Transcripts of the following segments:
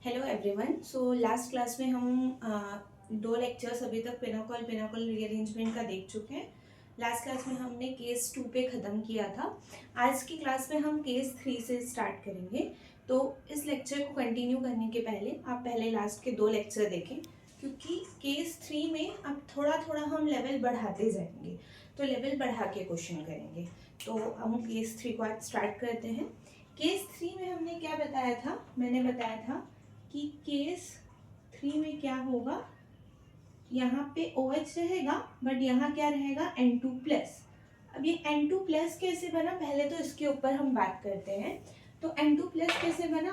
Hello everyone. So last class में हम दो लेक्चर्स अभी तक पिनोकल रीअरेंजमेंट का देख चुके हैं। लास्ट क्लास में हमने केस 2 पे ख़त्म किया था। आज की क्लास में हम केस 3 से स्टार्ट करेंगे। तो इस लेक्चर को कंटिन्यू करने के पहले आप पहले लास्ट के 2 लेक्चर देखें, क्योंकि केस 3 में अब थोड़ा थोड़ा हम लेवल बढ़ाते जाएंगे, तो लेवल बढ़ा के क्वेश्चन करेंगे। तो हम केस 3 को आज स्टार्ट करते हैं। केस 3 में हमने क्या बताया था? मैंने बताया था कि केस 3 में क्या होगा, यहाँ पे OH रहेगा बट यहाँ क्या रहेगा N2 प्लस। अब ये N2 प्लस कैसे बना, पहले तो इसके ऊपर हम बात करते हैं। तो N2 प्लस कैसे बना,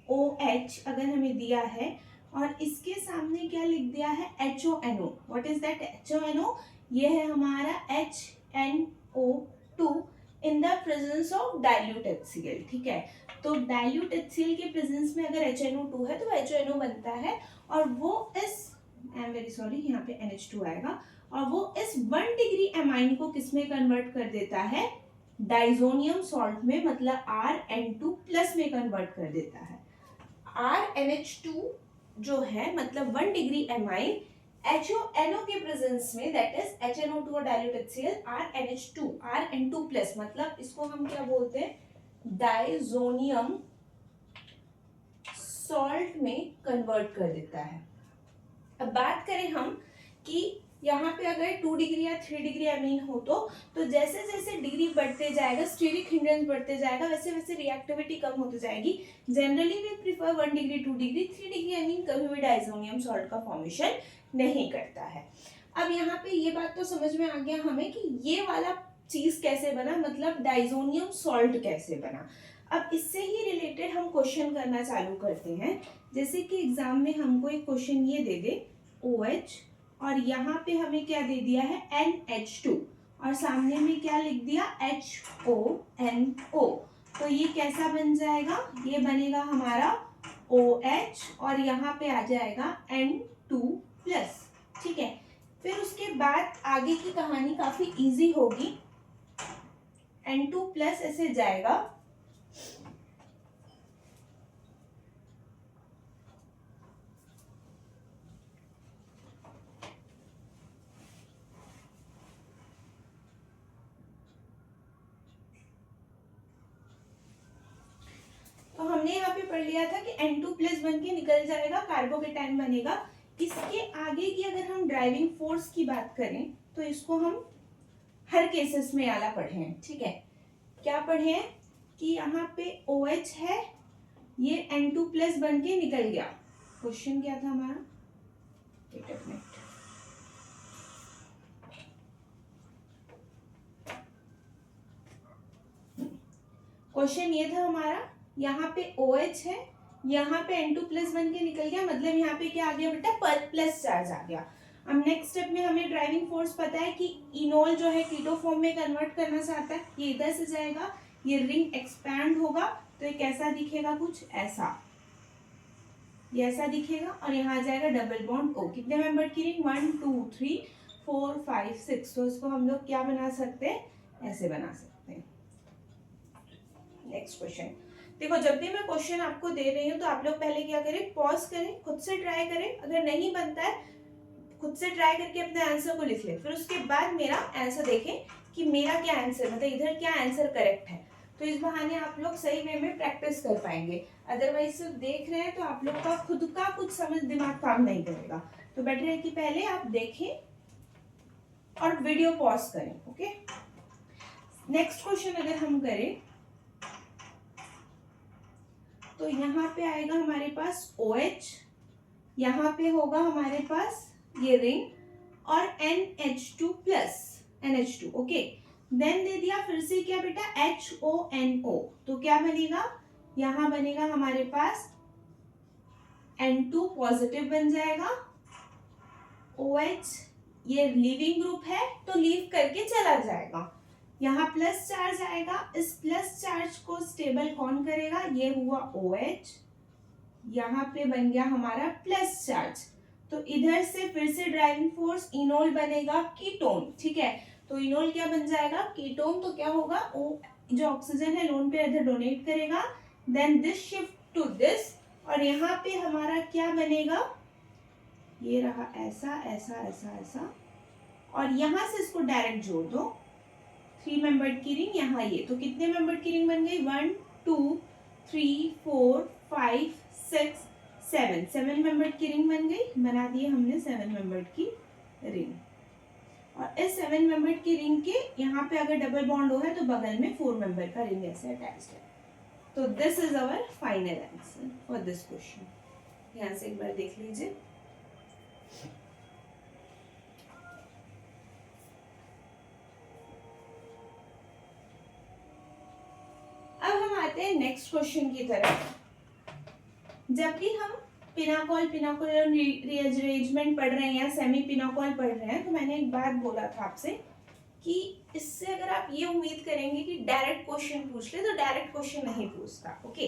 ROH अगर हमें दिया है और इसके सामने क्या लिख दिया है HONO। What is that HONO? ये है हमारा HNO2 in the presence of dilute HCl। ठीक है, तो डाइल्यूट HCl के प्रेजेंस में अगर HNO2 है तो HNO बनता है और वो इस, आई एम वेरी सॉरी, यहाँ पे NH2 आएगा और वो इस 1 डिग्री एमाइन को किस में कन्वर्ट कर देता है, डाइजोनियम सॉल्ट में, मतलब RN2 प्लस में कन्वर्ट कर देता है। RNH2 जो है मतलब 1 डिग्री एमाइन HONO के प्रेजेंस में, दैट इज HNO2 और dilute HCl, RNH2 RN2 plus, मतलब इसको हम क्या बोलते हैं, डाइजोनियम सॉल्ट में कन्वर्ट कर देता है। अब बात करें हम कि यहाँ पे अगर 2 डिग्री या 3 डिग्री एमीन हो तो जैसे जैसे डिग्री बढ़ते जाएगा, स्टीरिक हिंड्रेंस बढ़ते जाएगा, वैसे वैसे रिएक्टिविटी कम होती जाएगी। Generally we prefer 1 degree 2 degree, 3 degree amine कभी भी डाइजोनियम सॉल्ट का फॉर्मेशन नहीं करता है। अब यहाँ पे ये बात तो समझ में आ गया हमें कि ये वाला चीज कैसे बना, मतलब डाइजोनियम सॉल्ट कैसे बना। अब इससे ही रिलेटेड हम क्वेश्चन करना चालू करते हैं। जैसे कि एग्जाम में हमको एक क्वेश्चन ये दे दे OH और यहाँ पे हमें क्या दे दिया है NH2 और सामने में क्या लिख दिया HONO, तो ये कैसा बन जाएगा, ये बनेगा हमारा OH और यहाँ पे आ जाएगा N2 प्लस। ठीक है, फिर उसके बाद आगे की कहानी काफी इजी होगी। N2 प्लस ऐसे जाएगा, तो हमने यहाँ पे पढ़ लिया था कि N2 प्लस बन के निकल जाएगा, कार्बोकेटाइन बनेगा। इसके आगे की अगर हम ड्राइविंग फोर्स की बात करें तो इसको हम हर केसेस में आला पढ़े हैं। ठीक है, क्या पढ़े हैं कि यहाँ पे OH है, ये N2 प्लस बन के निकल गया। क्वेश्चन क्या था हमारा, क्वेश्चन ये था हमारा, यहाँ पे OH है, यहाँ पे N2 प्लस बन के निकल गया, मतलब यहाँ पे क्या आ गया बेटा, पर प्लस चार्ज आ गया। अब नेक्स्ट स्टेप में हमें ड्राइविंग फोर्स पता है कि इनोल जो है कीटो फॉर्म में कन्वर्ट करना चाहता है, ये इधर से जाएगा, ये रिंग एक्सपैंड होगा तो ये कैसा दिखेगा, कुछ ऐसा, ये ऐसा दिखेगा और यहाँ आ जाएगा डबल बॉन्ड O। कितने मेंबर की रिंग, 1 2 3 4 5 6, तो इसको हम लोग क्या बना सकते हैं, ऐसे बना सकते हैं। नेक्स्ट क्वेश्चन देखो, जब भी मैं क्वेश्चन आपको दे रही हूँ तो आप लोग पहले क्या करें, पॉज करें, खुद से ट्राई करें, अगर नहीं बनता है खुद से ट्राई करके अपने आंसर को लिख ले, फिर उसके बाद मेरा आंसर देखें कि मेरा क्या आंसर, मतलब इधर क्या आंसर करेक्ट है। तो इस बहाने आप लोग सही वे में प्रैक्टिस कर पाएंगे। अदरवाइज सिर्फ देख रहे हैं तो आप लोग का खुद का कुछ समझ दिमाग काम नहीं करेगा। तो बेटर है कि पहले आप देखें और वीडियो पॉज करें। ओके, नेक्स्ट क्वेश्चन अगर हम करें तो यहाँ पे आएगा हमारे पास OH, यहाँ पे होगा हमारे पास ये रिंग और NH2 plus NH2। Okay, then they दिया फिर से क्या बेटा, HONO, तो क्या बनेगा, यहाँ बनेगा हमारे पास N2 पॉजिटिव बन जाएगा, OH ये लीविंग ग्रुप है तो लीव करके चला जाएगा, यहाँ प्लस चार्ज आएगा, इस प्लस चार्ज को स्टेबल कौन करेगा, ये हुआ OH, यहाँ पे बन गया हमारा प्लस चार्ज, तो इधर से फिर से ड्राइविंग फोर्स इनोल बनेगा कीटोन। ठीक है, तो इनोल क्या बन जाएगा, कीटोन, तो क्या होगा, O जो ऑक्सीजन है लोन पे इधर डोनेट करेगा, then this shift to this और यहाँ पे हमारा क्या बनेगा, ये रहा ऐसा ऐसा ऐसा ऐसा, और यहाँ से इसको डायरेक्ट जोड़ दो, 3 मेंबर्ड की रिंग यहाँ ये, तो कितने मेंबर्ड की रिंग बन गई, 1 2 3 4 5 6 7, 7 मेंबर्ड की रिंग बन गई, बना दिए हमने 7 मेंबर्ड की रिंग। और इस 7 मेंबर्ड की रिंग के यहाँ पे अगर डबल बॉन्ड हो है तो बगल में 4 मेंबर का रिंग ऐसे अटैच्ड है। तो this is our final answer for this question. यहाँ से एक बार देख लीजिए। अब हम आते हैं नेक्स्ट क्वेश्चन की तरफ। जब भी हम पिनाकोल रीअरेंजमेंट पढ़ रहे हैं या सेमी पिनाकोल पढ़ रहे हैं, तो मैंने एक बात बोला था आपसे कि इससे अगर आप ये उम्मीद करेंगे कि डायरेक्ट क्वेश्चन पूछ ले, तो डायरेक्ट क्वेश्चन नहीं पूछता। ओके,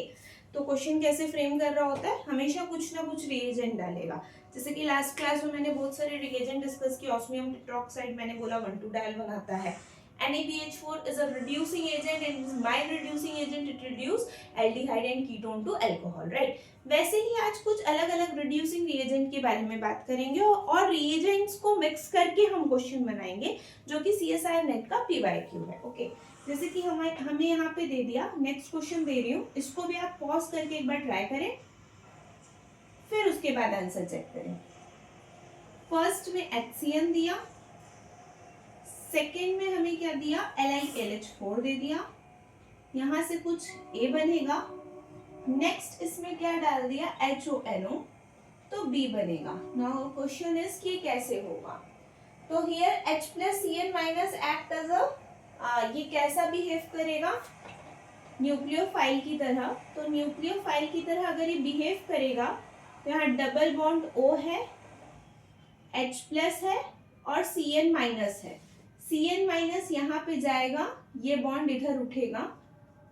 तो क्वेश्चन कैसे फ्रेम कर रहा होता है, हमेशा कुछ ना कुछ रिएजेंट डालेगा। जैसे कि लास्ट क्लास में मैंने बहुत सारे रिएजेंट डिस्कस किए। ऑस्मियम टेट्राऑक्साइड मैंने बोला 1,2-डायल बनाता है। NaBH4 is a reducing agent and is mild reducing agent. It reduce aldehyde and ketone to alcohol, right? वैसे ही आज कुछ अलग अलग रिड्यूसिंग रिएजेंट के बारे में बात करेंगे और रिएजेंट्स को मिक्स करके हम क्वेश्चन बनाएंगे, जो कि CSIR नेट का PYQ है। ओके, जैसे कि हमें यहाँ पे दे दिया, नेक्स्ट क्वेश्चन दे रही हूँ, इसको भी आप पॉज करके एक बार ट्राई करें, फिर उसके बाद आंसर चेक करें। फर्स्ट में HCN दिया, सेकेंड में हमें क्या दिया, LiLH4 दे दिया, यहाँ से कुछ A बनेगा। नेक्स्ट इसमें क्या डाल दिया, HONO, तो B बनेगा। नाउ क्वेश्चन इज कि कैसे होगा। तो here H plus CN minus act as a, ये कैसा बिहेव करेगा, न्यूक्लियोफाइल की तरह। तो न्यूक्लियोफाइल की तरह अगर ये बिहेव करेगा, तो यहाँ डबल बॉन्ड O है, H प्लस है और CN माइनस है। CN माइनस यहाँ पे जाएगा, ये बॉन्ड इधर उठेगा,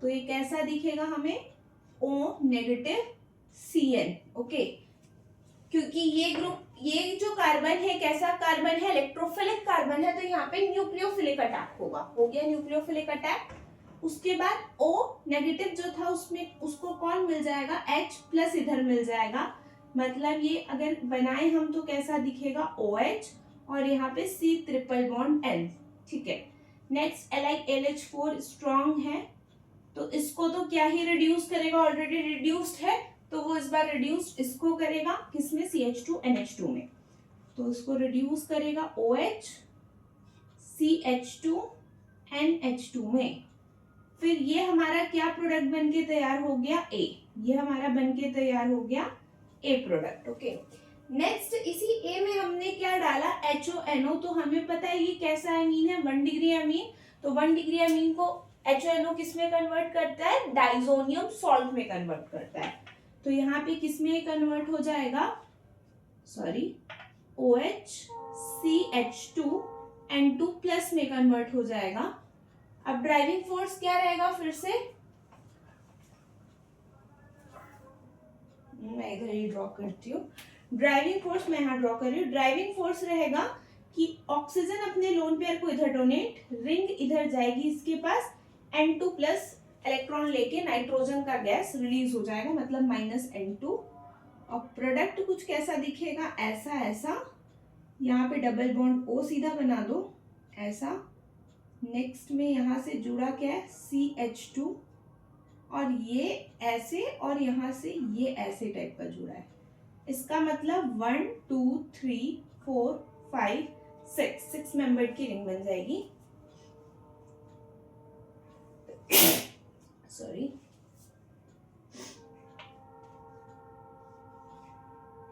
तो ये कैसा दिखेगा हमें, O नेगेटिव CN। ओके, क्योंकि ये ग्रुप, ये जो कार्बन है कैसा कार्बन है, इलेक्ट्रोफिलिक कार्बन है, तो यहाँ पे न्यूक्लियोफिलिक अटैक होगा। हो गया न्यूक्लियोफिलिक अटैक। उसके बाद O नेगेटिव जो था उसमें उसको कौन मिल जाएगा, H प्लस इधर मिल जाएगा। मतलब ये अगर बनाए हम तो कैसा दिखेगा, OH और यहाँ पे C ट्रिपल बॉन्ड N। ठीक है, नेक्स्ट LiLH4 स्ट्रॉन्ग है, तो इसको तो क्या ही रिड्यूस करेगा, ऑलरेडी रिड्यूस्ड है, तो वो इस बार रिड्यूस इसको करेगा किसमें, CH2NH2 में। तो इसको रिड्यूस करेगा OH CH2 NH2 में। फिर ये हमारा क्या प्रोडक्ट बन के तैयार हो गया, A। ये हमारा बन के तैयार हो गया A प्रोडक्ट। ओके, नेक्स्ट इसी A में हमने क्या डाला, HONO। तो हमें पता है ये कैसा अमीन है, 1 डिग्री अमीन। तो 1 डिग्री अमीन को HONO किस में कन्वर्ट करता है, डाइजोनियम सॉल्ट में कन्वर्ट करता है। तो यहाँ पे किस में कन्वर्ट हो जाएगा, sorry, OH CH2 N2 plus में कन्वर्ट हो जाएगा। अब ड्राइविंग फोर्स क्या रहेगा, फिर से मैं इधर ही ड्रॉ करती हूँ। ड्राइविंग फोर्स मैं यहाँ ड्रॉ कर रही हूँ। ड्राइविंग फोर्स रहेगा कि ऑक्सीजन अपने लोन पेयर को इधर डोनेट, रिंग इधर जाएगी इसके पास, N2 प्लस इलेक्ट्रॉन लेके नाइट्रोजन का गैस रिलीज हो जाएगा, मतलब -N2। और प्रोडक्ट कुछ कैसा दिखेगा, ऐसा ऐसा, यहाँ पे डबल बॉन्ड O सीधा बना दो ऐसा। नेक्स्ट में यहाँ से जुड़ा क्या है, CH2, और ये ऐसे, और यहाँ से ये ऐसे टाइप का जुड़ा है। इसका मतलब 1 2 3 4 5 6 मेंबर्ड की रिंग बन जाएगी। सॉरी,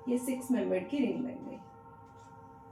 ये 6 मेंबर्ड की रिंग बन गई।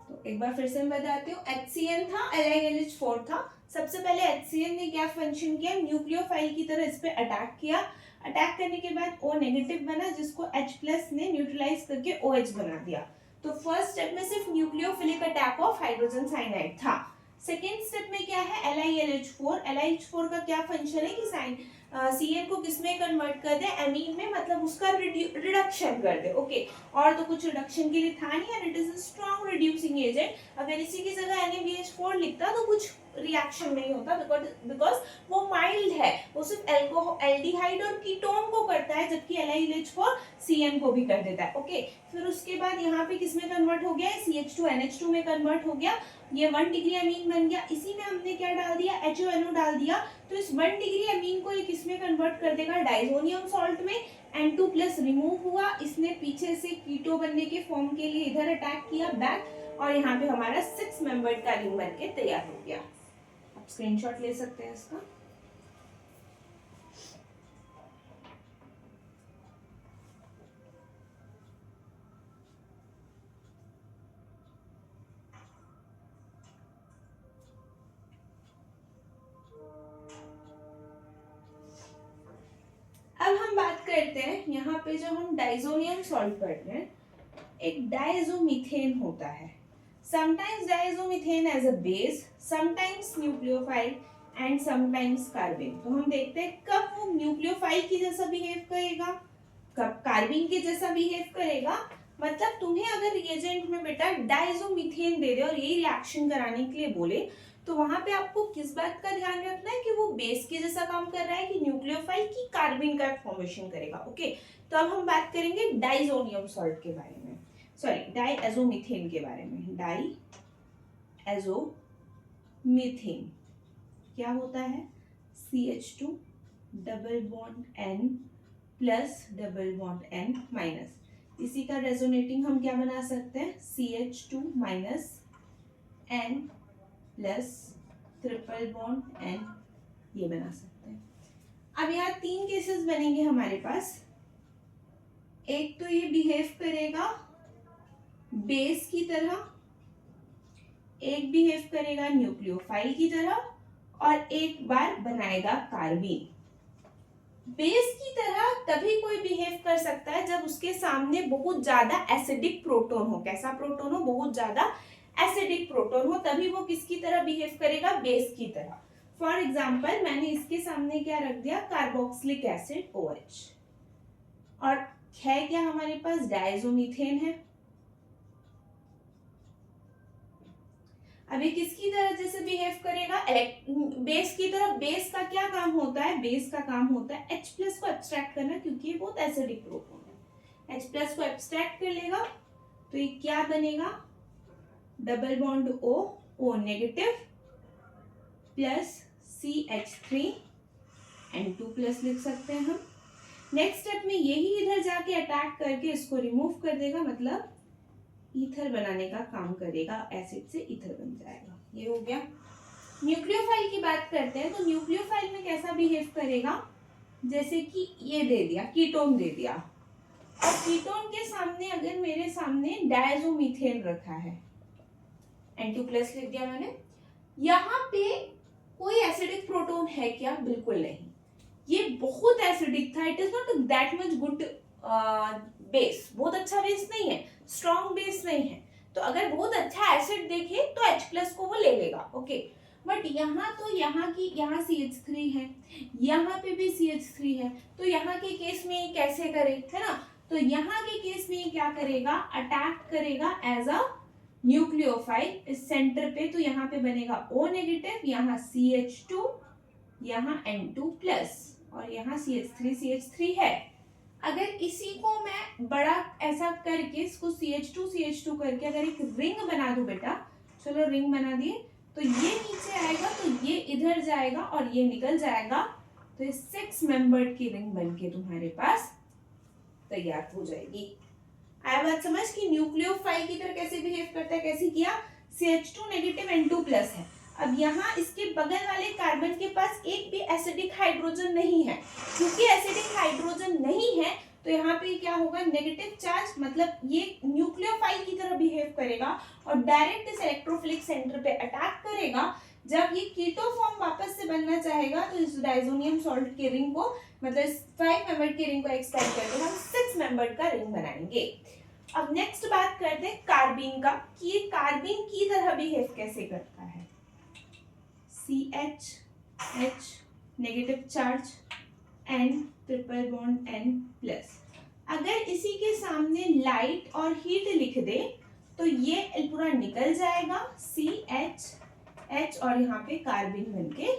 तो एक बार फिर से मैं बताती हूँ, HCN था, LiLH4 था। सबसे पहले HCN ने क्या फंक्शन किया, न्यूक्लियोफाइल की तरह इस पे अटैक किया। अटैक करने के बाद O नेगेटिव बना, जिसको H प्लस ने न्यूट्रलाइज करके OH बना दिया। तो फर्स्ट स्टेप में सिर्फ nucleophilic attack of hydrogen cyanide था। सेकेंड स्टेप में क्या है, LiLH4। LiLH4 का क्या फंक्शन है कि CN को किसमें कन्वर्ट कर दे, एमीन में, मतलब उसका रिडक्शन कर दे। ओके, और तो कुछ रिडक्शन के लिए था नहीं, and it is a strong reducing agent. अगर इसी की जगह NaBH4 लिखता तो कुछ रिएक्शन नहीं होता, बिकॉज वो माइल्ड है, वो सिर्फ एल्डिहाइड और कीटोन को करता है, जबकि LiLH4 CN को भी कर देता है। ओके, फिर उसके बाद यहाँ पे किस में कन्वर्ट हो गया, CH2NH2 में कन्वर्ट हो गया, ये 1 डिग्री अमीन बन गया। इसी में हमने क्या डाल दिया, HONO डाल दिया, तो इस 1 डिग्री अमीन को ये किस में कन्वर्ट कर देगा, डाइजोनियम सॉल्ट में। N2+ रिमूव हुआ, इसने पीछे से कीटो बनने के फॉर्म के लिए इधर अटैक किया बैक, और यहाँ पे हमारा 6 मेंबर्ड का रिंग बन के तैयार हो गया। आप स्क्रीनशॉट ले सकते हैं इसका। अब हम बात करते हैं यहाँ पे जो हम डाइजोनियम सॉल्ट पढ़ रहे हैं, एक डाइजोमीथेन होता है। Sometimes diazomethane as a base, sometimes nucleophile and sometimes carbene. तो हम देखते हैं कब वो न्यूक्लियोफाइल की जैसा बिहेव करेगा, कब कार्बिन के जैसा बिहेव करेगा। मतलब तुम्हें अगर रिएजेंट में बेटा डाइजोमीथेन दे दे और यही रिएक्शन कराने के लिए बोले, तो वहां पे आपको किस बात का ध्यान रखना है कि वो बेस के जैसा काम कर रहा है कि न्यूक्लियोफाइल की कार्बिन का फॉर्मेशन करेगा। ओके, तो अब हम बात करेंगे डाइजोनियम सॉल्ट के बारे में, सॉरी डाइएजोमीथेन के बारे में। डाइएजोमीथेन क्या होता है, CH2 double bond N plus double bond N minus, इसी का रेजोनेटिंग हम क्या बना सकते हैं, CH2 minus N plus triple bond N, ये बना सकते हैं। अब यहाँ 3 केसेस बनेंगे हमारे पास। एक तो ये बिहेव करेगा बेस की तरह, एक बिहेव करेगा न्यूक्लियोफाइल की तरह, और एक बार बनाएगा कार्बिन। बेस की तरह तभी कोई बिहेव कर सकता है जब उसके सामने बहुत ज्यादा एसिडिक प्रोटोन हो। कैसा प्रोटोन हो, बहुत ज्यादा एसिडिक प्रोटोन हो, तभी वो किसकी तरह बिहेव करेगा, बेस की तरह। फॉर एग्जाम्पल मैंने इसके सामने क्या रख दिया, कार्बोक्सिलिक एसिड OH, और है क्या हमारे पास, डाइजोमीथेन है। अभी किसकी तरह जैसे बिहेव करेगा, बेस की तरह। बेस का क्या काम होता है, बेस का काम होता है H+ को एब्स्ट्रैक्ट करना, क्योंकि ये बहुत एसिडिक प्रोटोन है। H+ को एब्स्ट्रैक्ट कर लेगा तो ये क्या बनेगा, double bond O negative plus CH3 N2+ लिख सकते हैं हम। नेक्स्ट स्टेप में यही इधर जाके अटैक करके इसको रिमूव कर देगा, मतलब ईथर बनाने का काम करेगा, एसिड से ईथर बन जाएगा। ये हो गया। न्यूक्लियोफाइल की बात करते हैं, तो न्यूक्लियोफाइल में कैसा बिहेव करेगा, जैसे कि ये दे दिया, कीटोन दे दिया, और कीटोन के सामने अगर मेरे सामने डायजोमीथेन रखा है, N2+ लिख दिया मैंने। यहाँ पे कोई एसिडिक प्रोटोन है क्या, बिल्कुल नहीं, ये बहुत एसिडिक था। It is not that much good base, बहुत अच्छा बेस नहीं है, स्ट्रॉन्ग बेस नहीं है। तो अगर बहुत अच्छा एसिड देखे तो H+ को वो ले लेगा। ओके, बट यहाँ तो यहाँ CH3 है, यहाँ पे भी CH3 है, तो यहाँ के केस में ये कैसे करे, है ना। तो यहाँ के केस में ये क्या करेगा, अटैक करेगा एज अ न्यूक्लियोफाइल इस सेंटर पे। तो यहाँ पे बनेगा O नेगेटिव, यहाँ CH2, यहाँ N2+, और यहाँ CH3 है। अगर इसी को मैं बड़ा ऐसा करके इसको CH2 करके अगर एक रिंग बना दूं बेटा, चलो रिंग बना दिए, तो ये नीचे आएगा, तो ये इधर जाएगा और ये निकल जाएगा, तो ये 6 मेंबर्ड की रिंग बनके तुम्हारे पास तैयार हो जाएगी। आया बात समझ कि न्यूक्लियोफाइल की तरह कैसे बिहेव करता है, कैसे किया, CH2 नेगेटिव N2+ है। अब यहाँ इसके बगल वाले कार्बन के पास एक भी एसिडिक हाइड्रोजन नहीं है, क्योंकि एसिडिक हाइड्रोजन नहीं है तो यहाँ पे क्या होगा, नेगेटिव चार्ज, मतलब ये न्यूक्लियोफाइल की तरह बिहेव करेगा और डायरेक्ट इस इलेक्ट्रोफिलिक सेंटर पे अटैक करेगा। जब ये कीटो फॉर्म वापस से बनना चाहेगा तो इस डाइजोनियम सॉल्ट के रिंग को, मतलब इस 5 मेंबर के रिंग को एक्सपेंड करके हम 6 मेंबर का रिंग बनाएंगे। अब नेक्स्ट बात करते हैं कार्बिन का, कि ये कार्बिन की तरह बिहेव कैसे करता है। CH negative charge, N triple bond N+। अगर इसी के सामने लाइट और हीट लिख दे तो ये पूरा निकल जाएगा, CH H और यहाँ पे कार्बिन बनके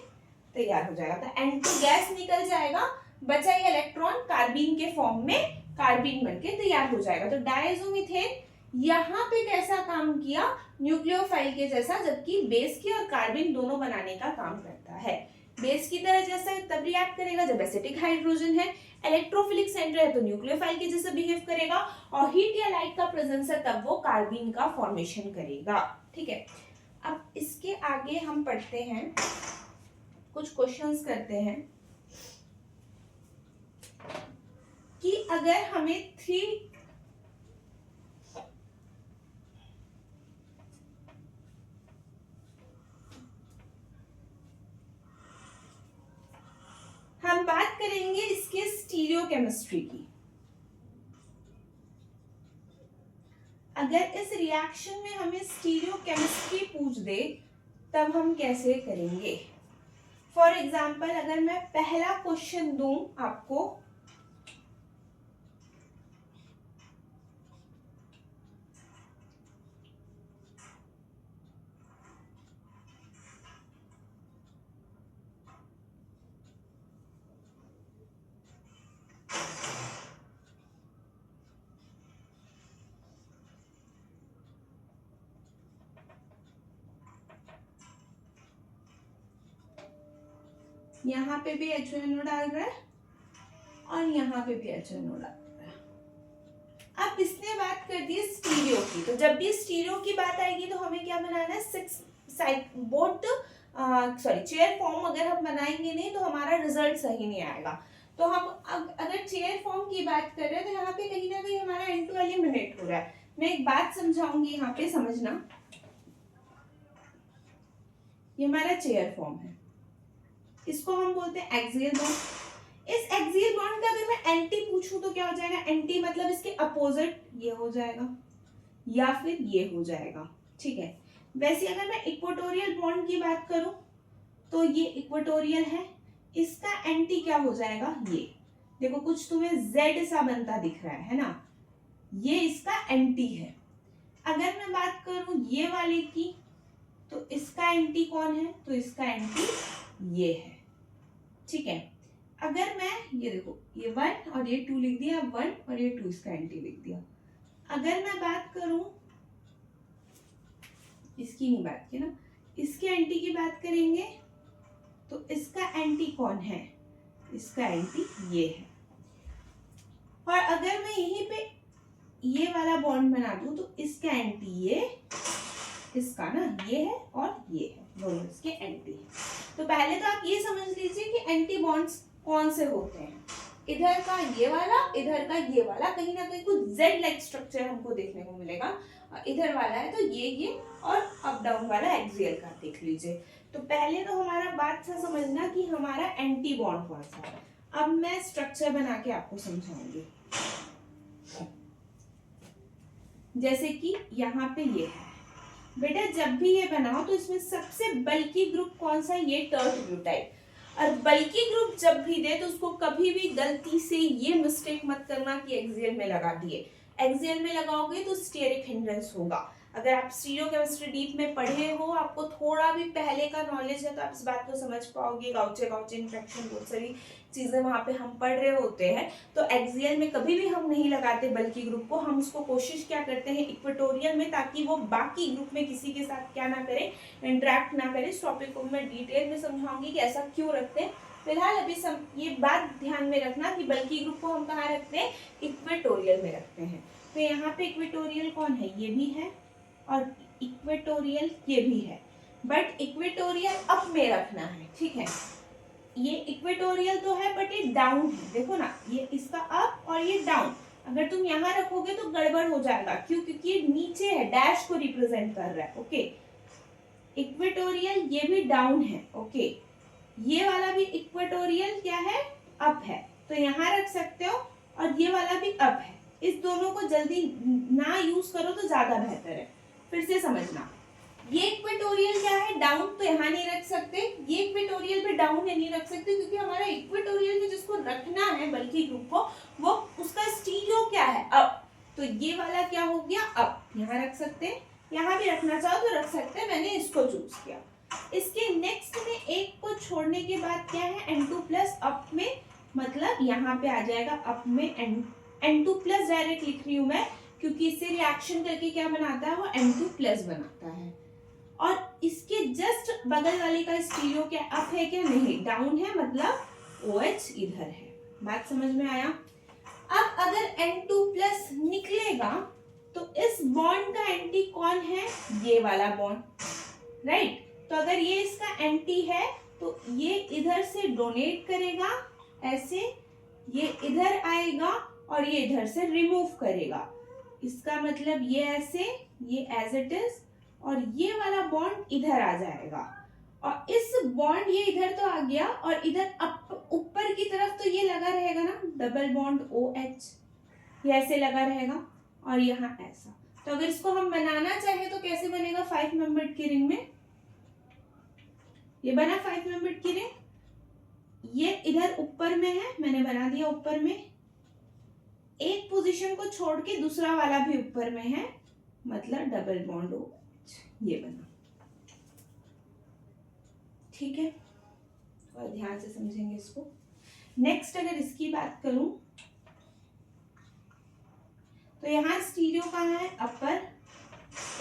तैयार हो जाएगा। तो N2 गैस निकल जाएगा, बचा ये इलेक्ट्रॉन कार्बिन के फॉर्म में कार्बिन बनके तैयार हो जाएगा। तो डायज़ोमीथेन यहाँ पे कैसा काम किया, न्यूक्लियोफाइल के जैसा, जबकि बेस की और कार्बिन दोनों बनाने का काम करता है। बेस की तरह जैसा है तब रिएक्ट करेगा जब एसिटिक हाइड्रोजन है, इलेक्ट्रोफिलिक सेंटर है तो न्यूक्लियोफाइल के जैसा बिहेव करेगा, और हीट या लाइट का प्रेजेंस है तब वो कार्बिन का फॉर्मेशन करेगा। ठीक है, अब इसके आगे हम पढ़ते हैं, कुछ क्वेश्चंस करते हैं कि अगर हमें हम बात करेंगे इसके स्टीरियोकेमिस्ट्री की। अगर इस रिएक्शन में हमें स्टीरियोकेमिस्ट्री पूछ दे तब हम कैसे करेंगे। फॉर एग्जाम्पल अगर मैं पहला क्वेश्चन दूं आपको, यहाँ पे भी HNO डाल रहा है और यहाँ पे भी HNO डाल रहा है। अब इसने बात कर दी स्टीरियो की, तो जब भी स्टीरियो की बात आएगी तो हमें क्या बनाना है, 6 साइड बोट चेयर फॉर्म अगर हम बनाएंगे नहीं तो हमारा रिजल्ट सही नहीं आएगा। तो हम अगर चेयर फॉर्म की बात कर रहे हैं तो यहाँ पे कहीं ना कहीं हमारा N2 एलिमिनेट हो रहा है। मैं एक बात समझाऊंगी यहाँ पे, समझना, ये हमारा चेयर फॉर्म है, इसको हम बोलते हैं एक्सियल बॉन्ड। इस एक्सियल बॉन्ड का अगर मैं एंटी पूछूं तो क्या हो जाएगा, एंटी मतलब इसके अपोजिट ये हो जाएगा या फिर ये हो जाएगा। ठीक है, वैसे अगर मैं इक्वेटोरियल बॉन्ड की बात करूं तो ये इक्वेटोरियल है, इसका एंटी क्या हो जाएगा, ये देखो कुछ तुम्हें जेड सा बनता दिख रहा है ना, ये इसका एंटी है। अगर मैं बात करूं ये वाले की तो इसका एंटी कौन है, तो इसका एंटी ये है। ठीक है, अगर मैं ये देखो ये 1 और ये 2 लिख दिया, 1 और ये 2 इसका एंटी लिख दिया। अगर मैं बात करूं इसकी नहीं बात की ना, इसके एंटी की बात करेंगे तो इसका एंटी कौन है, इसका एंटी ये है। और अगर मैं यहीं पे ये वाला बॉन्ड बना दूं तो इसका एंटी ये, इसका ना ये है और ये है, दोनों इसके एंटी है। तो पहले तो आप ये समझ लीजिए कि एंटी बॉन्ड्स कौन से होते हैं, इधर का ये वाला, इधर का ये वाला, कहीं ना कहीं कुछ जेड लाइक स्ट्रक्चर हमको देखने को मिलेगा। इधर वाला है तो ये और अप डाउन वाला एक्सियल का देख लीजिए। तो पहले तो हमारा बात से समझना कि हमारा एंटी बॉन्ड कौन सा है। अब मैं स्ट्रक्चर बना के आपको समझाऊंगी। जैसे कि यहाँ पे ये है बेटा, जब भी ये बनाओ तो इसमें सबसे बल्की ग्रुप कौन सा है, ये टर्ट ब्यूटाइल। और बल्की ग्रुप जब भी दे तो उसको कभी भी गलती से ये मिस्टेक मत करना कि एक्सियल में लगा दिए। एक्सियल में लगाओगे तो स्टीयरिक हिंड्रेंस होगा। अगर आप स्टीरियोकेमिस्ट्री डीप में पढ़े हो, आपको थोड़ा भी पहले का नॉलेज है तो आप इस बात को समझ पाओगे। गाउचे इन्फेक्शन बहुत सारी चीजें वहां पे हम पढ़ रहे होते हैं। तो एक्सियल में कभी भी हम नहीं लगाते बल्कि ग्रुप को, हम उसको कोशिश क्या करते हैं इक्वेटोरियल में, ताकि वो बाकी ग्रुप में किसी के साथ क्या ना करे, इंटरेक्ट ना करे। इस टॉपिक को मैं डिटेल में समझाऊंगी कि ऐसा क्यों रखते हैं। फिलहाल अभी ये बात ध्यान में रखना कि बल्कि ग्रुप को हम कहाँ रखते हैं, इक्वेटोरियल में रखते हैं। तो यहाँ पे इक्वेटोरियल कौन है, ये भी है और इक्वेटोरियल ये भी है, बट इक्वेटोरियल अप में रखना है। ठीक है, ये इक्वेटोरियल तो है बट ये डाउन है, देखो ना, ये इसका अप और ये डाउन। अगर तुम यहाँ रखोगे तो गड़बड़ हो जाएगा, क्यों, क्योंकि ये नीचे है, डैश को रिप्रेजेंट कर रहा है। ओके, इक्वेटोरियल ये भी डाउन है। ओके, ये वाला भी इक्वेटोरियल क्या है, अप है, तो यहाँ रख सकते हो, और ये वाला भी अप है। इस दोनों को जल्दी ना यूज करो तो ज्यादा बेहतर है। फिर से समझना, ये इक्वेटोरियल क्या है, डाउन, तो यहाँ नहीं रख सकते। ये इक्वेटोरियल पे डाउन है, नहीं रख सकते, क्योंकि हमारा इक्वेटोरियल में जिसको रखना है बल्कि ग्रुप को, वो उसका स्टीरियो क्या है, अप। तो ये वाला क्या हो गया, अप, यहाँ रख सकते हैं। यहाँ भी रखना चाहो तो रख सकते हैं, मैंने इसको चूज किया। के बाद क्या है N2 प्लस अप में, मतलब यहाँ पे आ जाएगा अप में N2 प्लस डायरेक्ट लिख रही हूँ मैं, क्योंकि इससे रिएक्शन करके क्या बनाता है वो N2 प्लस बनाता है। और इसके जस्ट बगल वाले का स्टीरियो क्या अप है क्या, नहीं डाउन है, मतलब OH इधर है। बात समझ में आया। अब अगर N2 प्लस निकलेगा तो इस बॉन्ड का एंटी कौन है, ये वाला बॉन्ड, राइट। तो अगर ये इसका एंटी है तो ये इधर से डोनेट करेगा ऐसे, ये इधर आएगा और ये इधर से रिमूव करेगा। इसका मतलब ये ऐसे, ये एज इट इज, और ये वाला बॉन्ड इधर आ जाएगा। और इस बॉन्ड ये इधर तो आ गया, और इधर ऊपर की तरफ तो ये लगा रहेगा ना डबल बॉन्ड OH, ये ऐसे लगा रहेगा, और यहाँ ऐसा। तो अगर इसको हम बनाना चाहे तो कैसे बनेगा 5 मेंबर्ड की रिंग में, ये बना 5 मेंबर्ड की रिंग, ये इधर ऊपर में है, मैंने बना दिया ऊपर में, एक पोजीशन को छोड़ के दूसरा वाला भी ऊपर में है, मतलब डबल बॉन्ड OH, ये बना। ठीक है, और ध्यान से समझेंगे इसको। नेक्स्ट अगर इसकी बात करूं तो यहाँ स्टीरियो कहाँ है, अपर,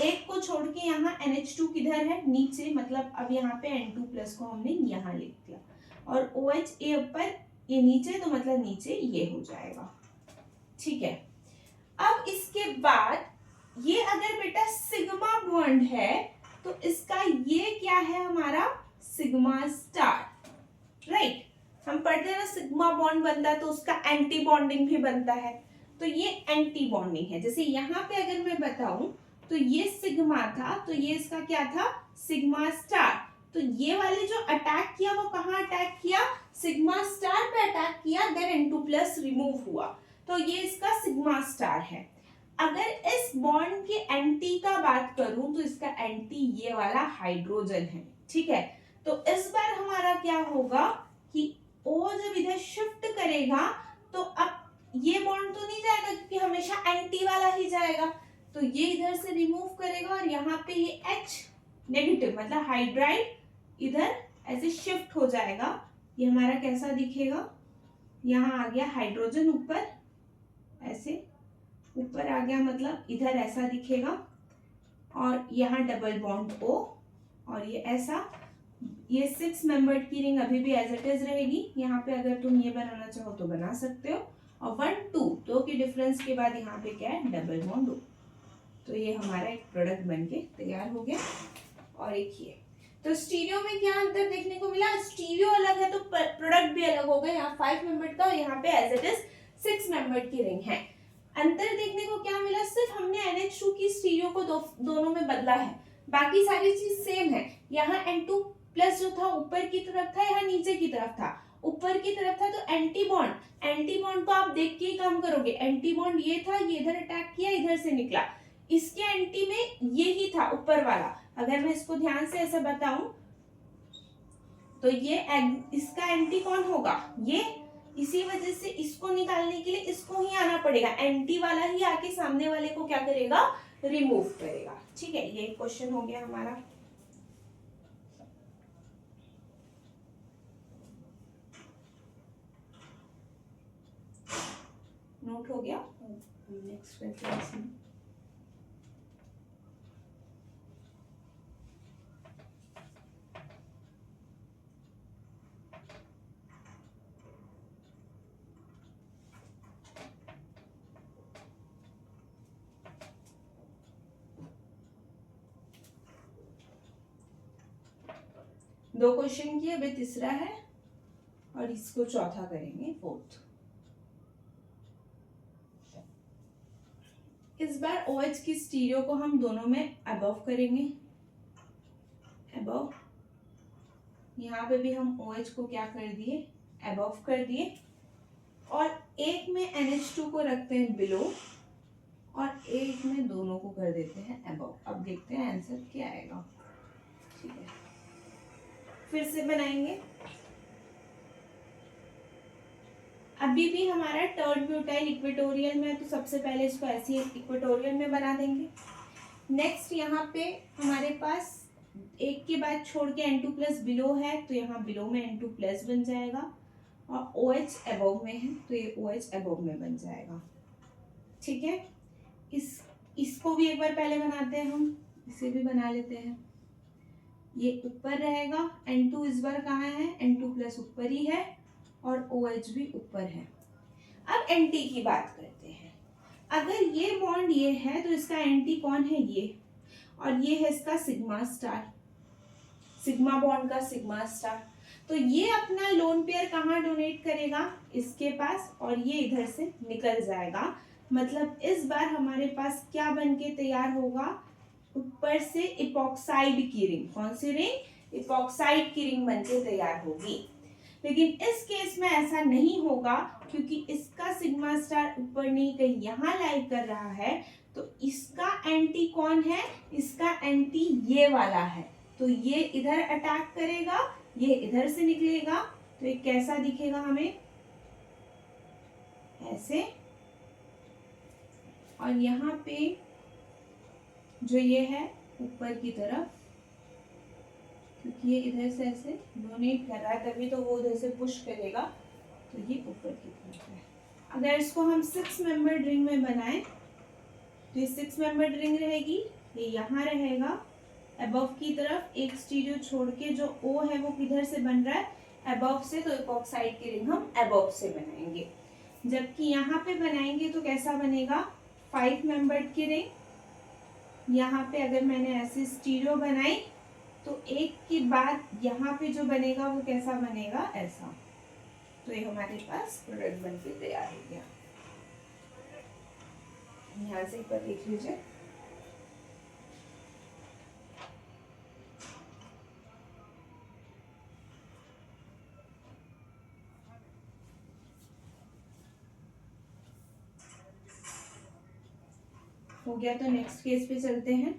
एक को छोड़ के यहाँ NH2 किधर है, नीचे, मतलब अब यहाँ पे N2 प्लस को हमने यहाँ लिख दिया, और OH ए ऊपर ये नीचे, तो मतलब नीचे ये हो जाएगा। ठीक है, अब इसके बाद ये अगर बेटा सिग्मा बॉन्ड है तो इसका ये क्या है हमारा सिग्मा स्टार, राइट। हम पढ़ते हैं ना सिग्मा बॉन्ड बनता है तो उसका एंटी बॉन्डिंग भी बनता है, तो ये एंटी बॉन्डिंग है। जैसे यहाँ पे अगर मैं बताऊं तो ये सिग्मा था, तो ये इसका क्या था सिग्मा स्टार। तो ये वाले जो अटैक किया वो कहाँ अटैक किया, सिग्मा स्टार पे अटैक किया, देन N2 प्लस रिमूव हुआ, तो ये इसका सिग्मा स्टार है। अगर इस बॉन्ड के एंटी का बात करूं तो इसका एंटी ये वाला हाइड्रोजन है। ठीक है, तो इस बार हमारा क्या होगा कि O जब इधर शिफ्ट करेगा तो अब ये बॉन्ड तो नहीं जाएगा क्योंकि हमेशा एंटी वाला ही जाएगा, तो ये इधर से रिमूव करेगा और यहाँ पे ये H नेगेटिव मतलब हाइड्राइड इधर ऐसे शिफ्ट हो जाएगा। ये हमारा कैसा दिखेगा, यहाँ आ गया हाइड्रोजन ऊपर, ऐसे ऊपर आ गया, मतलब इधर ऐसा दिखेगा, और यहाँ डबल बॉन्ड O, और ये ऐसा। ये 6 मेंबर्ड की रिंग अभी भी एज इट इज रहेगी। यहाँ पे अगर तुम ये बनाना चाहो तो बना सकते हो, और 1 2 2 के डिफरेंस के बाद यहाँ पे क्या है डबल बॉन्ड O। तो ये हमारा एक प्रोडक्ट बनके तैयार हो गया। और एक ये, तो स्टीरियो में क्या अंतर देखने को मिला, स्टीरियो अलग है तो प्रोडक्ट भी अलग हो गया। यहाँ 5 मेंबर्ड का और यहाँ पे एज इट इज 6 मेंबर्ड की रिंग है। अंतर देखने को क्या मिला, सिर्फ हमने NH2 की स्टीरियो को दोनों में बदला है, बाकी सारी चीज सेम है। यहाँ N2 प्लस जो था ऊपर की तरफ था, यहाँ नीचे की तरफ था। ऊपर की तरफ था तो एंटी बॉन्ड को आप देख के ही काम करोगे। एंटी बॉन्ड ये था, ये इधर अटैक किया, इधर से निकला। इसके एंटी में ये ही था ऊपर वाला। अगर मैं इसको ध्यान से ऐसे बताऊं तो ये इसका एंटी कौन होगा, ये। इसी वजह से इसको निकालने के लिए इसको ही आना पड़ेगा, एंटी वाला ही आके सामने वाले को क्या करेगा, रिमूव करेगा। ठीक है, ये क्वेश्चन हो गया हमारा। नोट हो गया। नेक्स्ट क्वेश्चन, दो क्वेश्चन किए, अभी तीसरा है और इसको चौथा करेंगे, फोर्थ। इस बार OH की स्टीरियो को हम दोनों में अबव करेंगे, अबव। यहाँ पे भी हम OH को क्या कर दिए, अबव कर दिए, और एक में NH2 को रखते हैं बिलो और एक में दोनों को कर देते हैं अबव। अब देखते हैं आंसर क्या आएगा। ठीक है, फिर से बनाएंगे। अभी भी हमारा टर्ड ब्यूटाइल इक्वेटोरियल में है, तो सबसे पहले इसको ऐसे इक्वेटोरियल में बना देंगे। नेक्स्ट यहाँ पे हमारे पास एक के बाद छोड़ के N2+ बिलो है तो यहाँ बिलो में N2+ बन जाएगा, और OH अबव में है तो ये OH अबव में बन जाएगा। ठीक है, इसको भी एक बार पहले बनाते हैं, हम इसे भी बना लेते हैं। ये ऊपर रहेगा, N2 इस बार कहाँ है, N2+ ऊपर ही है और OH भी ऊपर है। अब Nt की बात करते हैं। अगर ये बॉन्ड ये है तो इसका Nt कौन है, ये, और ये है इसका सिग्मा स्टार, सिग्मा बॉन्ड का सिग्मा स्टार। तो ये अपना लोन पेयर कहाँ डोनेट करेगा, इसके पास, और ये इधर से निकल जाएगा। मतलब इस बार हमारे पास क्या बन के तैयार होगा, ऊपर से इपॉक्साइड की रिंग, कौन सी रिंग, इपॉक्साइड की रिंग बन के तैयार होगी। लेकिन इस केस में ऐसा नहीं होगा क्योंकि इसका सिग्मा स्टार ऊपर नहीं कहीं यहाँ लाई कर रहा है, तो इसका एंटी कौन है, इसका एंटी ये वाला है, तो ये इधर अटैक करेगा, ये इधर से निकलेगा, तो ये कैसा दिखेगा हमें, ऐसे। और यहाँ पे जो ये है ऊपर की तरफ, क्योंकि ये इधर से ऐसे डोनेट कर रहा है तभी तो वो उधर से पुश करेगा, तो ये ऊपर की तरफ है। अगर इसको हम 6 मेंबर्ड रिंग में बनाएं तो ये 6 मेंबर्ड रिंग रहेगी, ये यहाँ रहेगा अबव की तरफ, एक स्टीरियो छोड़ के जो O है वो किधर से बन रहा है, अबव से, तो इपॉक्साइड की रिंग हम अबव से बनाएंगे। जबकि यहाँ पे बनाएंगे तो कैसा बनेगा, 5 मेंबर्ड की रिंग। यहाँ पे अगर मैंने ऐसे स्टीरियो बनाई तो एक के बाद यहाँ पे जो बनेगा वो कैसा बनेगा, ऐसा। तो ये हमारे पास प्रोडक्ट बन के तैयार हो गया। यहाँ से एक बार देख लीजिए, हो गया। तो नेक्स्ट केस पे चलते हैं।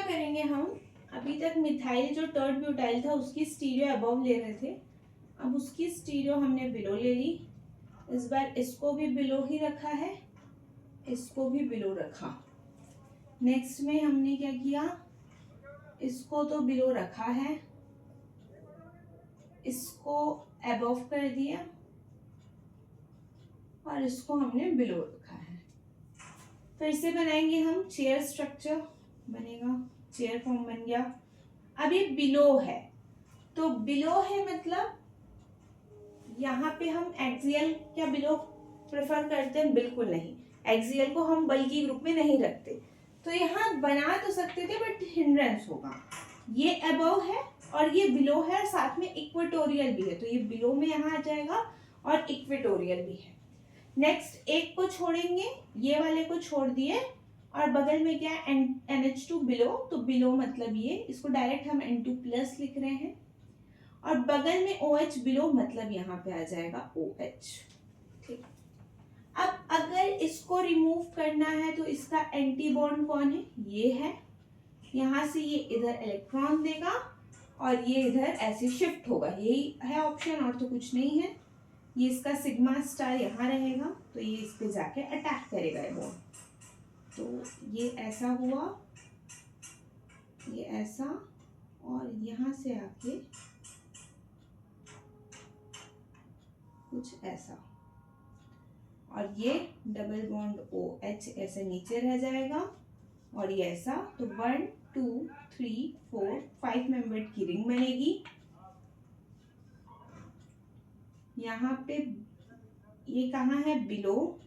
करेंगे हम, अभी तक मिथाइल जो टर्ड ब्यूटाइल था उसकी स्टीरियो अबव ले रहे थे, अब उसकी स्टीरियो हमने बिलो ले ली। इस बार इसको भी बिलो ही रखा है, इसको भी बिलो रखा। नेक्स्ट में हमने क्या किया, इसको तो बिलो रखा है, इसको अबव कर दिया और इसको हमने बिलो रखा है। फिर से बनाएंगे हम, चेयर स्ट्रक्चर बनेगा, चेयर फॉर्म बन गया। अब ये बिलो है, तो बिलो है मतलब यहाँ पे हम एक्सियल क्या बिलो प्रेफर करते हैं, बिल्कुल नहीं, एक्सियल को हम बल्कि ग्रुप में नहीं रखते। तो यहाँ बना तो सकते थे बट हिंड्रेंस होगा। ये अबव है और ये बिलो है और साथ में इक्वेटोरियल भी है, तो ये बिलो में यहाँ आ जाएगा और इक्वेटोरियल भी है। नेक्स्ट एक को छोड़ेंगे, ये वाले को छोड़ दिए, और बगल में क्या है NH2 बिलो, तो बिलो मतलब ये, इसको डायरेक्ट हम N2+ लिख रहे हैं, और बगल में OH बिलो मतलब यहाँ पे आ जाएगा OH। ठीक, अब अगर इसको रिमूव करना है तो इसका एंटी बॉन्ड कौन है, ये है, यहाँ से ये इधर इलेक्ट्रॉन देगा और ये इधर ऐसे शिफ्ट होगा, यही है ऑप्शन और तो कुछ नहीं है। ये इसका सिग्मा स्टार यहाँ रहेगा तो ये इस पे जाके अटैक करेगा ये बॉन्ड, तो ये ऐसा हुआ, ये ऐसा, और यहाँ से आके कुछ ऐसा, और ये डबल बॉन्ड OH ऐसे नीचे रह जाएगा और ये ऐसा, तो 1 2 3 4 5 मेंबर्ड की रिंग बनेगी। यहाँ पे ये कहाँ है, बिलो,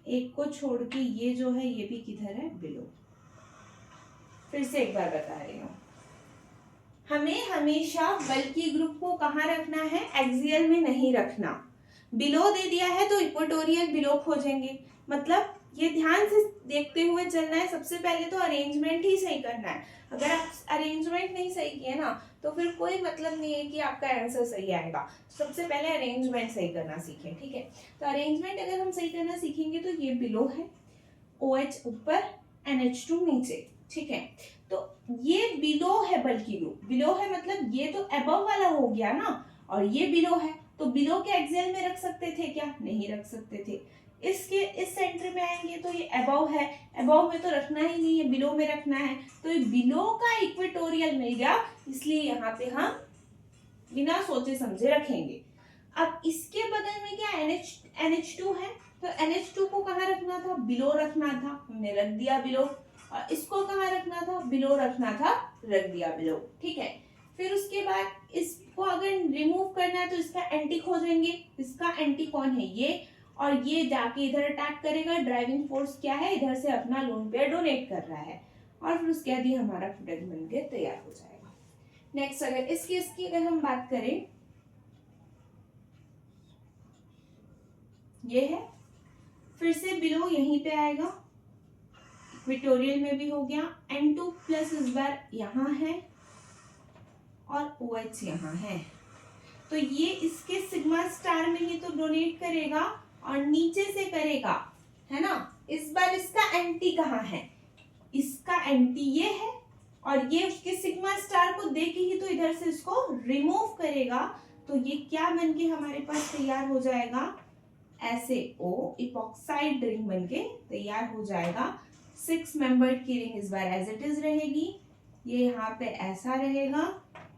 एक को छोड़ के ये जो है ये भी किधर है, बिलो। फिर से एक बार बता रही हूँ, हमें हमेशा बल्कि ग्रुप को कहाँ रखना है, एक्सियल में नहीं रखना। बिलो दे दिया है तो इक्वेटोरियल बिलो खोजेंगे, मतलब ये ध्यान से देखते हुए चलना है। सबसे पहले तो अरेंजमेंट ही सही करना है, अगर आप अरेंजमेंट नहीं सही किए ना तो फिर कोई मतलब नहीं है कि आपका आंसर सही आएगा। सबसे पहले अरेंजमेंट सही करना सीखें, ठीक है। तो अरेंजमेंट अगर हम सही करना सीखेंगे तो ये बिलो है, OH ऊपर, NH2 नीचे, ठीक है। तो ये बिलो है, बल्कि ग्रुप बिलो है मतलब ये तो अबव वाला हो गया ना, और ये बिलो है, तो बिलो के एक्सेल में रख सकते थे क्या? नहीं रख सकते थे। इसके इस सेंटर में आएंगे तो ये अबव है, अबव में तो रखना ही नहीं है, बिलो में रखना है, तो ये बिलो का इक्वेटोरियल मिल गया, इसलिए यहाँ पे हम बिना सोचे समझे रखेंगे। अब इसके बगल में क्या NH2 है, तो NH2 को कहाँ रखना था? बिलो रखना था, हमने रख दिया बिलो। और इसको कहाँ रखना था? बिलो रखना था, रख दिया बिलो। ठीक है। फिर उसके बाद इसको अगर रिमूव करना है तो इसका एंटी खोजेंगे। इसका एंटी कौन है? ये। और ये जाके इधर अटैक करेगा। ड्राइविंग फोर्स क्या है? इधर से अपना लोन पेयर डोनेट कर रहा है, और फिर उसके बाद ये हमारा प्रोडक्ट बन के तैयार हो जाएगा। नेक्स्ट, अगर इस केस की अगर हम बात करें, ये है, फिर से बिलो यहीं पे आएगा, इक्वेटोरियल में भी हो गया। N2 प्लस इस बार यहाँ है और OH यहाँ है, तो ये इसके सिग्मा स्टार में ही तो डोनेट करेगा और नीचे से करेगा, है ना। इस बार इसका एंटी कहाँ है? इसका एंटी ये है, और ये उसके सिग्मा स्टार को देके ही तो इधर से इसको रिमूव करेगा, तो ये क्या बन के हमारे पास तैयार हो जाएगा? SaO इपॉक्साइड रिंग बनके तैयार हो जाएगा। 6 मेंबर्ड की रिंग इस बार एज इट इज रहेगी, ये यहाँ पे ऐसा रहेगा।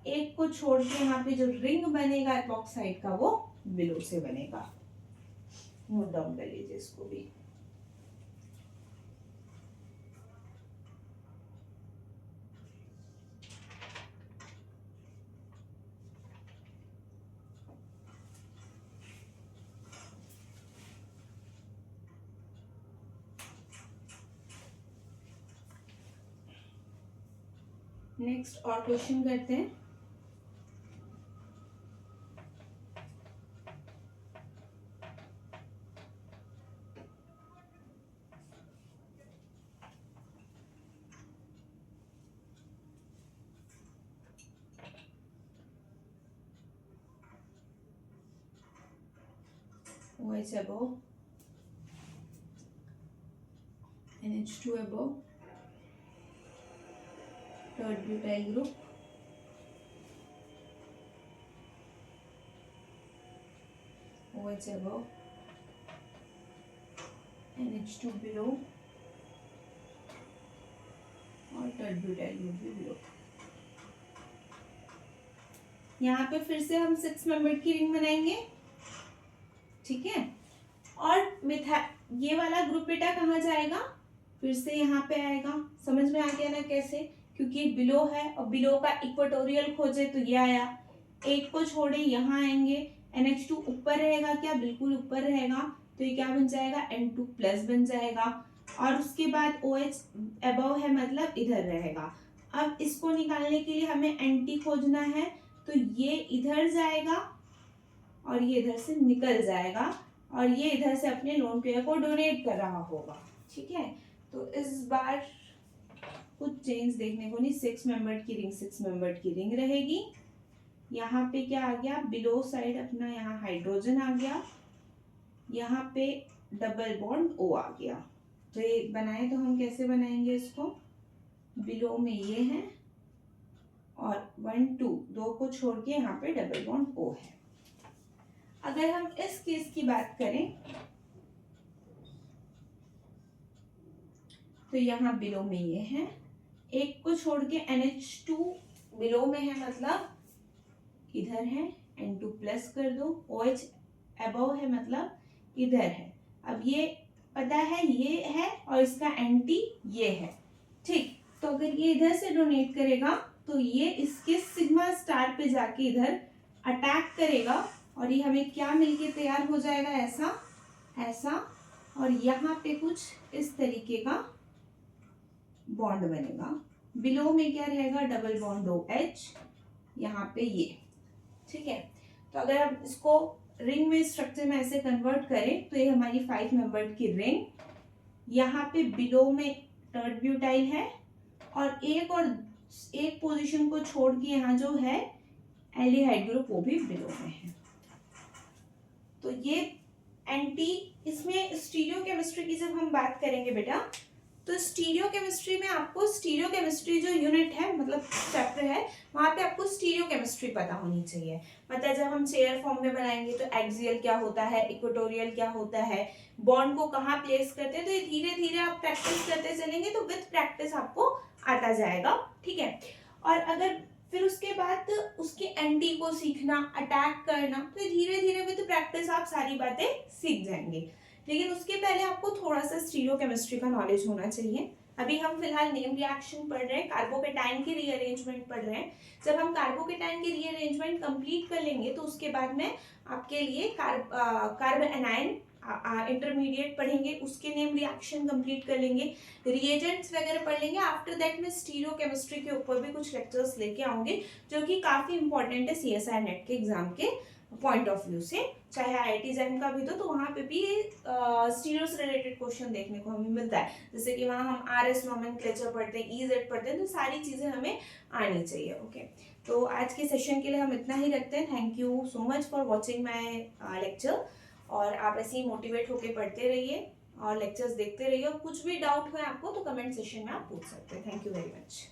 एक को छोड़ के यहाँ पे जो रिंग बनेगा इपॉक्साइड का वो बिलो से बनेगा। नोट डाउन कर लीजिए इसको भी। नेक्स्ट और क्वेश्चन करते हैं। OH above, NH2 above, third butyl group, OH above, NH2 below और third butyl group भी below। यहाँ पे फिर से हम 6 मेंबर्ड की रिंग बनाएंगे, ठीक है। और मिथा ये वाला ग्रुप बेटा कहाँ जाएगा? फिर से यहाँ पे आएगा। समझ में आ गया ना कैसे? क्योंकि बिलो है और बिलो का इक्वेटोरियल खोजे तो ये आया। एक को छोड़े यहाँ आएंगे, NH2 ऊपर रहेगा क्या? बिल्कुल ऊपर रहेगा, तो ये क्या बन जाएगा? N2 प्लस बन जाएगा। और उसके बाद OH अबव है मतलब इधर रहेगा। अब इसको निकालने के लिए हमें एंटी खोजना है, तो ये इधर जाएगा और ये इधर से निकल जाएगा, और ये इधर से अपने लोन पेयर को डोनेट कर रहा होगा, ठीक है। तो इस बार कुछ चेंज देखने को नहीं। 6 मेंबर्ड की रिंग 6 मेंबर्ड की रिंग रहेगी। यहाँ पे क्या आ गया? बिलो साइड अपना यहाँ हाइड्रोजन आ गया, यहाँ पे डबल बॉन्ड O आ गया। तो ये बनाए तो हम कैसे बनाएंगे इसको? बिलो में ये है और 1 2 दो को छोड़ के यहाँ पे डबल बॉन्ड O है। अगर हम इस केस की बात करें तो यहाँ बिलो में ये है, एक को छोड़ के NH2 बिलो में है मतलब इधर है, N2 प्लस कर दो, OH अबव है मतलब इधर है। अब ये पता है ये है और इसका एंटी ये है, ठीक। तो अगर ये इधर से डोनेट करेगा तो ये इसके सिग्मा स्टार पे जाके इधर अटैक करेगा, और ये हमें क्या मिलके तैयार हो जाएगा? ऐसा ऐसा, और यहाँ पे कुछ इस तरीके का बॉन्ड बनेगा। बिलो में क्या रहेगा? डबल बॉन्ड OH, यहाँ पे ये, ठीक है। तो अगर हम इसको रिंग में स्ट्रक्चर में ऐसे कन्वर्ट करें तो ये हमारी 5 मेंबर्ड की रिंग, यहाँ पे बिलो में थर्ड ब्यूटाइल है, और एक पोजीशन को छोड़ के यहाँ जो है एल्डिहाइड ग्रुप वो भी बिलो में है। तो ये एंटी, इसमें स्टीरियोकेमिस्ट्री की जब हम बात करेंगे बेटा तो स्टीरियो केमिस्ट्री में आपको स्टीरियो केमिस्ट्री जो यूनिट है मतलब चैप्टर है वहाँ पे आपको स्टीरियो केमिस्ट्री पता होनी चाहिए। मतलब जब हम चेयर फॉर्म में बनाएंगे तो एक्सियल क्या होता है, इक्वेटोरियल क्या होता है, बॉन्ड को कहाँ प्लेस करते हैं, तो ये धीरे धीरे आप प्रैक्टिस करते चलेंगे तो विद प्रैक्टिस आपको आता जाएगा, ठीक है। और अगर फिर उसके बाद उसके एंटी को सीखना, अटैक करना, तो धीरे धीरे विद प्रैक्टिस आप सारी बातें सीख जाएंगे। लेकिन उसके पहले आपको थोड़ा सा स्टीरियो केमिस्ट्री का नॉलेज होना चाहिए। अभी हम फिलहाल नेम रिएक्शन पढ़ रहे हैं, कार्बोकेटाइन की रीअरेंजमेंट पढ़ रहे हैं। जब हम कार्बोकेटाइन की रीअरेंजमेंट कंप्लीट कर लेंगे तो उसके बाद में आपके लिए कार्ब एनाइन इंटरमीडिएट पढ़ेंगे, उसके नेम रिएक्शन कंप्लीट कर लेंगे, रिएजेंट्स वगैरह पढ़ लेंगे। आफ्टर दैट मैं स्टीरियो केमिस्ट्री के ऊपर भी कुछ लेक्चर्स लेके आऊंगी जो कि काफी इंपॉर्टेंट है सीएसआई नेट के एग्जाम के पॉइंट ऑफ व्यू से। चाहे आईआईटी जैम का भी तो वहाँ पे भी स्टीरियो से रिलेटेड क्वेश्चन देखने को हमें मिलता है। जैसे कि वहाँ हम आरएस नोमेनक्लेचर पढ़ते हैं, ईजेड पढ़ते हैं, तो सारी चीजें हमें आनी चाहिए। ओके, तो आज के सेशन के लिए हम इतना ही रखते हैं। Thank you so much for watching my lecture. और आप ऐसे ही मोटिवेट होकर पढ़ते रहिए और लेक्चर्स देखते रहिए। और कुछ भी डाउट हो आपको तो कमेंट सेशन में आप पूछ सकते हैं। Thank you very much.